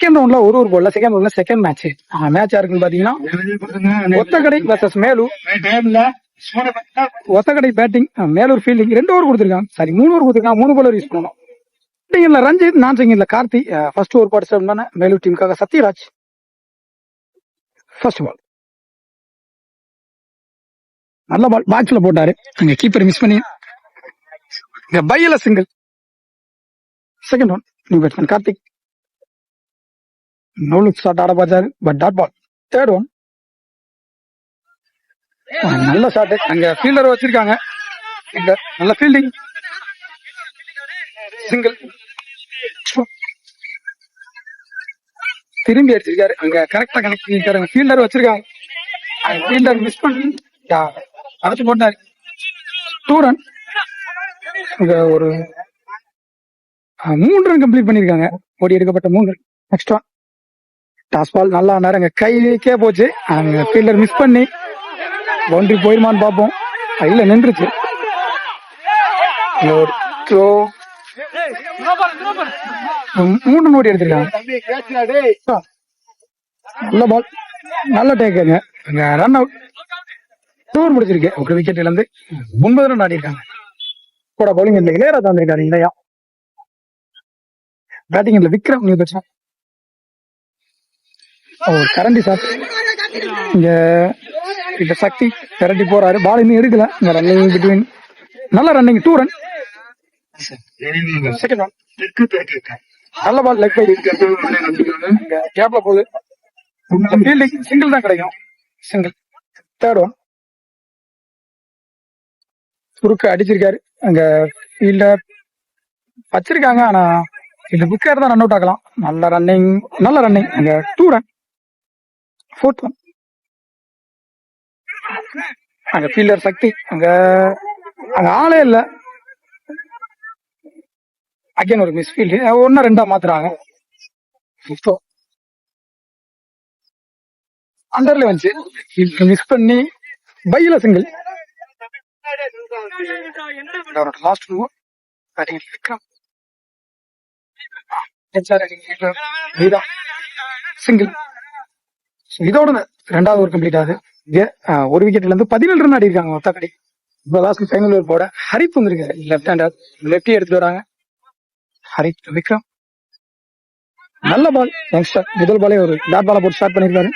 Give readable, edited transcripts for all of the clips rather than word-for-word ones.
Second ரவுண்ட்ல ஒரு போடல. செகண்ட் ரவுண்ட்ல செகண்ட் மேட்ச் மேட்ச் யாருக்குன்னு பாத்தீங்கன்னா Othakadai versus Melur. Othakadai batting, Melur fielding. 2 over கொடுத்துருக்காங்க, சாரி 3 ஓவர் கொடுத்துருக்காங்க. 3 bowler யூஸ் பண்ணணும். செகண்ட்ல ரஞ்சித், நான் செகண்ட்ல Karthi. First over participate Melur டீமுக்காக சத்யராஜ். ஃபர்ஸ்ட் பால் நல்ல பால், பாக்ஸ்ல போட்டாரு. அங்க கீப்பர் மிஸ் பண்ணி பையில single. Second one new batsman Karthik. No look shot ஆட பார்த்தாரு, but dot ball. Third one நல்ல ஷாட். அங்க ஃபீல்டர் வச்சிருக்காங்க, நல்ல ஃபீல்டிங். சிங்கிள். திரும்பி அடிச்சிருக்காரு, அங்க கரெக்டா கனெக்ட் பண்ணிருக்காரு. ஃபீல்டர் வச்சிருக்காங்க, ஃபீல்டர் மிஸ் பண்ணி அழைச்சு போட்டாரு. 2 ரன். இங்க ஒரு 3 ரன் கம்ப்ளீட் பண்ணிருக்காங்க. ஓடி எடுக்கப்பட்ட 3 run. Next one toss ball நல்லா ஆனாரு, அங்க கைக்கே போச்சு. அங்க ஃபீல்டர் மிஸ் பண்ணி பவுண்டரி போயிருமான்னு பார்ப்போம். இல்ல, நின்றுச்சு. 3 ரன் ஓடி எடுத்திருக்காங்க. நல்ல பால், நல்ல டேக்குங்க. அங்க ரன் அவுட். 2 ஓவர் முடிச்சிருக்கு. ஒரு விக்கெட் இழந்து 9 ரன் ஆடி இருக்காங்க. கூட பவுலிங் இல்ல, இளையராஜா வந்திருக்காரு. இல்லையா பேட்டிங் இல்ல, விக்ரம் நியூ பேட்ஸ்மேன். கரண்டி சார். இங்க சக்தி கரண்டி போறாரு. பால் இன்னும் எடுக்கல. ரன்னிங் பிட்வீன், நல்ல ரன்னிங். 2 ரன். செகண்ட் ஒன் நல்ல பால், லெக் பை கேப்ல போகுது. ஃபீல்டிங் சிங்கிள் தான் கிடைக்கும். சிங்கிள். தேர்ட் ஒன் சுருக்க அடிச்சிருக்காரு. அங்க ஃபீல்டர் வச்சிருக்காங்க, ஆனா இந்த புக்கர் தான் ரன் அவுட் ஆகலாம். நல்ல ரன்னிங், நல்ல ரன்னிங். அங்க 2 ரன். ஃபோர்த் ஒன் அங்க ஃபீல்டர் சக்தி, அங்க ஆளே இல்ல. அகைன் ஒரு மிஸ் ஃபீல்டு. 1-2 மாத்துறாங்க. அண்டர்ல வந்துச்சு, மிஸ் பண்ணி பையில சிங்கிள். Last Vikram single. இதோட 2வது ஓவர் கம்ப்ளீட் ஆகுது. ஒரு விக்கெட்ல இருந்து 17 ரன் ஆடி இருக்காங்க ஒத்தக்கடி. இப்போ லாஸ்ட் ஃபைனல் ஓவர் போட ஹரிப் வந்திருக்காரு. லெப்ட் ஹேண்டர், லெப்டி எடுத்துட்டு வராங்க. ஹரிப் விக்ரம் நல்ல பால். யங்ஸ்டர் முதல் பாலே ஒரு டாட் பால போட்டு ஸ்டார்ட் பண்ணிருக்காரு.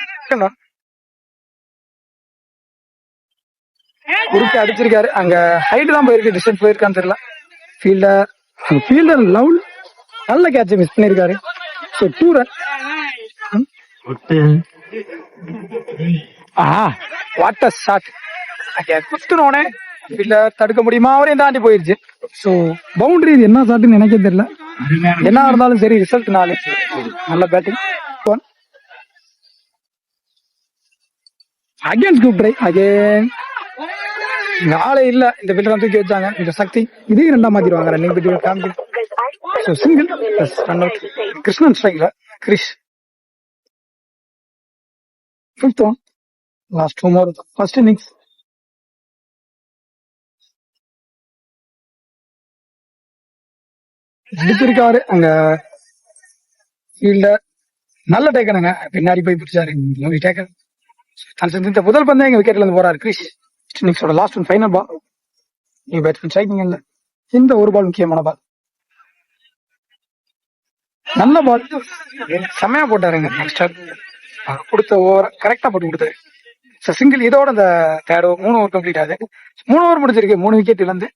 குறுக்க அடிச்சிருக்காரு. அங்க ஹைட் தான் போயிருக்கு, டிஸ்டன்ஸ் போயிருக்கான்னு தெரியல. ஃபீல்டர் லவுல் நல்ல கேட்ச் மிஸ் பண்ணிருக்காரு. 2 ரன். What a shot. குத்துனோனே ஃபீல்டர் தடுக்க முடியுமா? அவரையும் தாண்டி போயிருச்சு. So boundary. இது என்ன ஷாட்னு எனக்கே தெரியல. என்ன இருந்தாலும் சரி, ரிசல்ட் 4. நல்ல batting. Again scoop try. Again ஆளே இல்ல. இந்த ஃபீல்டர் தூக்கி வச்சாங்க. இந்த சக்தி இதையும் 2ஆ மாத்திடுவாங்க. Running between family. So single plus run out. Krishnan ஸ்ட்ரைக்ல. Krish. 5th one last 2 over first innings. அடிச்சிருக்காரு. அங்க ஃபீல்டர் நல்ல டேக்கனுங்க, பின்னாடி போய் பிடிச்சாரு. டேக்கன் இந்த முதல் பந்தம் எங்க விக்கெட்ல இருந்து போறாரு கிரிஷ். இன்னிங்ஸோட last one final ball. New batsman striking இல்ல. இந்த ஒரு பால் முக்கியமான பால். நல்ல பால், செமையா போட்டாருங்க. கொடுத்த ஓவர் கரெக்டா போட்டு கொடுத்தாரு. சிங்கிள். இதோட அந்த 3 ஓவர் கம்ப்ளீட் ஆகுது. 3 ஓவர் முடிச்சிருக்கு. 3 விக்கெட் இழந்து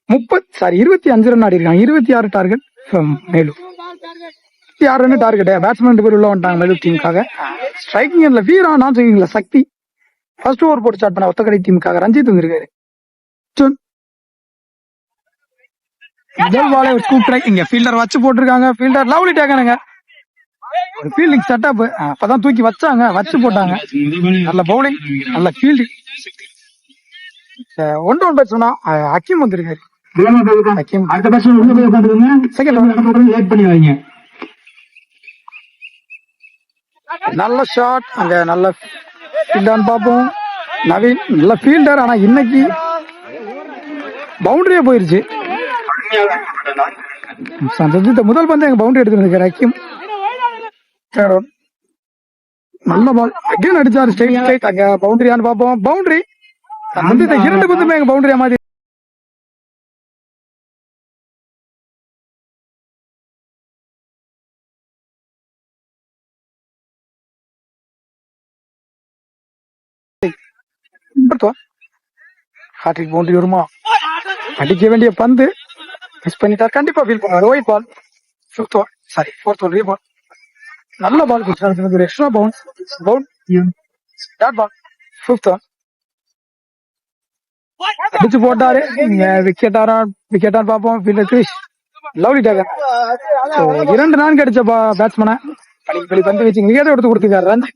25 ரன் ஆடி இருக்காங்க. 26 target Melur. 26 run target. Batsman பேர் உள்ள வந்துட்டாங்க மேலூர் டீமுக்காக. ஸ்ட்ரைக்கிங் வீரா, நான் ஸ்ட்ரைக்கிங்ல சக்தி. ஃபர்ஸ்ட் ஓவர் போட்டு ஸ்டார்ட் பண்ண ஒத்தக்கடை டீமுக்காக ரஞ்சித் வந்திருக்காரு. முதல் பாலே ஒரு ஸ்கூப் ட்ரை. இங்க ஃபீல்டர் வச்சு போட்டிருக்காங்க. ஃபீல்டர் லவ்லி டேக்கனுங்க. ஃபீல்டிங் செட்டப் அப்பதான் தூக்கி வச்சாங்க, வச்சு போட்டாங்க. நல்ல பவுலிங், நல்ல ஃபீல்டிங். 1-1 பேட்ஸ்மேனா ஹக்கீம் வந்திருக்காரு. நல்ல ஷாட். அங்க நல்ல ஃபீல்டர் பாப்போம். நவீன் நல்ல ஃபீல்டர், ஆனா இன்னைக்கு பவுண்டரியே போயிருச்சு. முதல் பந்து எங்க பவுண்டரி எடுத்துருக்காரு ஹக்கீம். தேர்ட் ஒன் நல்ல பால் அகைன் அடிச்சாரு ஸ்ட்ரைட் அங்க பவுண்டரியான்னு பார்ப்போம். பவுண்டரி வந்து இந்த 2 பந்துமே எங்க பவுண்டரியா மாதிரி ஹாட்ரிக் பவுண்டரி வருமா? அடிக்க வேண்டிய பந்து மிஸ் பண்ணிட்டா கண்டிப்பா ஃபீல் பண்ணுவார். White ball fourth one reball நல்ல பால் ஒரு extra dot ball fifth one அடிச்சு போட்டாரு. விக்கெட்டான்னு பார்ப்போம். ஃபீல்டர் கிரிஷ் லவ்லி டேகர் 2 நான்கு அடிச்ச பேட்ஸ்மேனை பந்து வச்சு விக்கெட்டை எடுத்து கொடுத்துருக்காரு. Run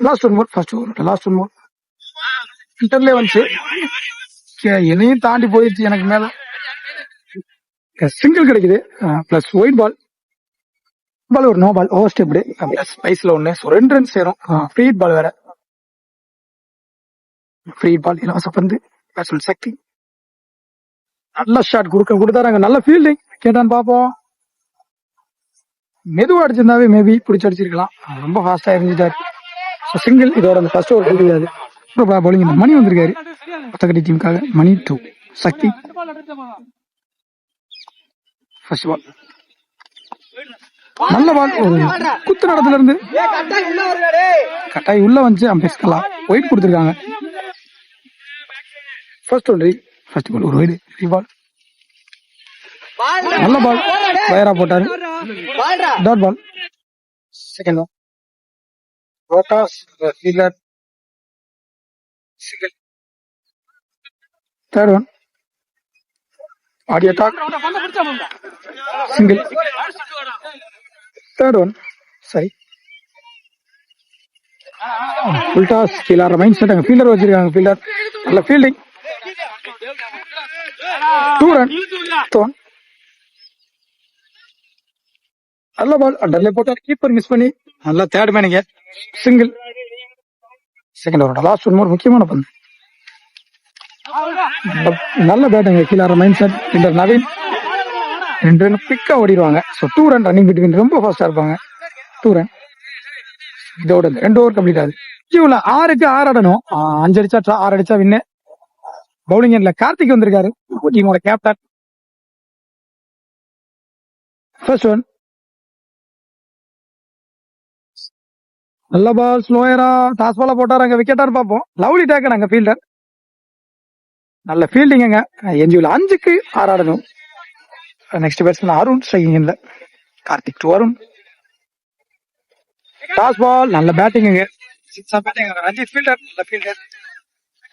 last one more first over last one more இன்டர்லே வந்துச்சு. என்னையும் தாண்டி போயிடுச்சு. எனக்கு மேல சிங்கிள் கிடைக்குது பிளஸ் ஒயிட் பால் ஒரு no ball over stepped plus ஸ்பைஸ்ல ஒண்ணு. 2 ரன் சேரும். ஃப்ரீ பால் வேற. ஃப்ரீ பால் இலவச பந்து பேட்ஸ்மேன் சக்தி நல்ல ஷாட் கொடுத்தாராங்க. நல்ல ஃபீல்டிங் கேட்டான்னு பார்ப்போம். மெதுவா அடிச்சிருந்தாவே மேபி பிடிச்சி அடிச்சிருக்கலாம். ரொம்ப ஃபாஸ்டா இருந்துட்டாரு. சிங்கிள் இதோட அந்த ஃபர்ஸ்ட் ஓவர் முடியாது. பவுலிங் மணி வந்திருக்காரு ஒத்தக்கட்டி டீமுக்காக. மணி 2 சக்தி ஃபர்ஸ்ட் பால் நல்ல பால் ஒரு குத்து நடத்துல இருந்து கட்டாய் உள்ள வந்து அம்பேஸ்கலாம் ஒயிட் கொடுத்துருக்காங்க. ஃபர்ஸ்ட் பால் ஒரு ஒயிட் ரீபால் நல்ல பால் வயரா போட்டாரு. டாட் பால் செகண்ட் பால் ரோட்டாஸ் ஃபீல்டர் சிங்கிள். தேர்ட் ஒன் ஆடியோ டாக் சிங்கிள். தேர்ட் ஒன் சரி உல்டாஸ் கீழே மைண்ட் செட் அங்க ஃபீல்டர் வச்சிருக்காங்க. ஃபீல்டர் நல்ல ஃபீல்டிங் 2 ரன். நல்ல பால் அண்டர்லே போட்டார். கீப்பர் மிஸ் பண்ணி நல்ல தேர்ட் மேனுங்க single. Second over last one more முக்கியமான பந்து நல்ல பேட்டுங்க. கீழே mind set fielder Naveen 2 run பிக்கா ஓடிடுவாங்க. 2 ரன் ரன்னிங் பிட்வீன் ரொம்ப ஃபாஸ்டா இருப்பாங்க. 2 ரன் இதோட 2 ஓவர் கம்ப்ளீட் ஆகுது. 6க்கு 6 ஆடணும். 5 அடிச்சா 6 அடிச்சா வின்னு. பவுலிங் எண்ட்ல கார்த்திக் வந்திருக்காரு டீமோட கேப்டன். ஃபர்ஸ்ட் ஒன் நல்ல பால் ஸ்லோயரா டாஸ் பாலா போட்டாரு. விக்கெட்டாரு பார்ப்போம். லவ்லி டேக்கர் அங்க ஃபீல்டர் நல்ல ஃபீல்டிங். என்ஜிஓல 5க்கு 6 ஆடணும். நெக்ஸ்ட் பேட்ஸ்மேன் அருண் ஸ்ட்ரைக்கிங் இல்ல Karthik to Arun. Toss ball நல்ல பேட்டிங். ரஞ்சித் ஃபீல்டர் நல்ல ஃபீல்டர்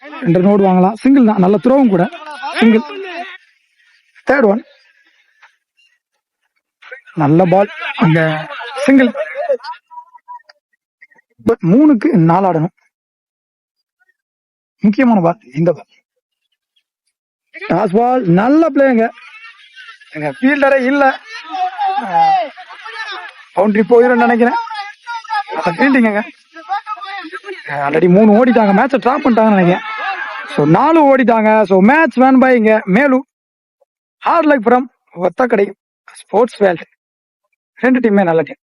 2 ரன் ஓடுவாங்களா. சிங்கிள் தான் நல்ல த்ரோவும் கூட சிங்கிள். தேர்ட் ஒன் நல்ல பால் அங்க சிங்கிள். 3க்கு 4 ஆடணும். முக்கியமான பால் இந்த பால் டாஸ் பால் நல்ல பிளேங்க. ஃபீல்டரே இல்ல பவுண்டரி போயிடும் நினைக்கிறேன். ஃபீல்டிங்க ஆல்ரெடி 3 ஓடிட்டாங்க. மேட்சை டிராப் பண்ணிட்டாங்கன்னு நினைக்கிறேன். 4 ஓடிட்டாங்க. மேட்ச் வேன் பை இங்க மேலு heart like from Othakadai sports world. 2 டீமே நல்ல டீம்.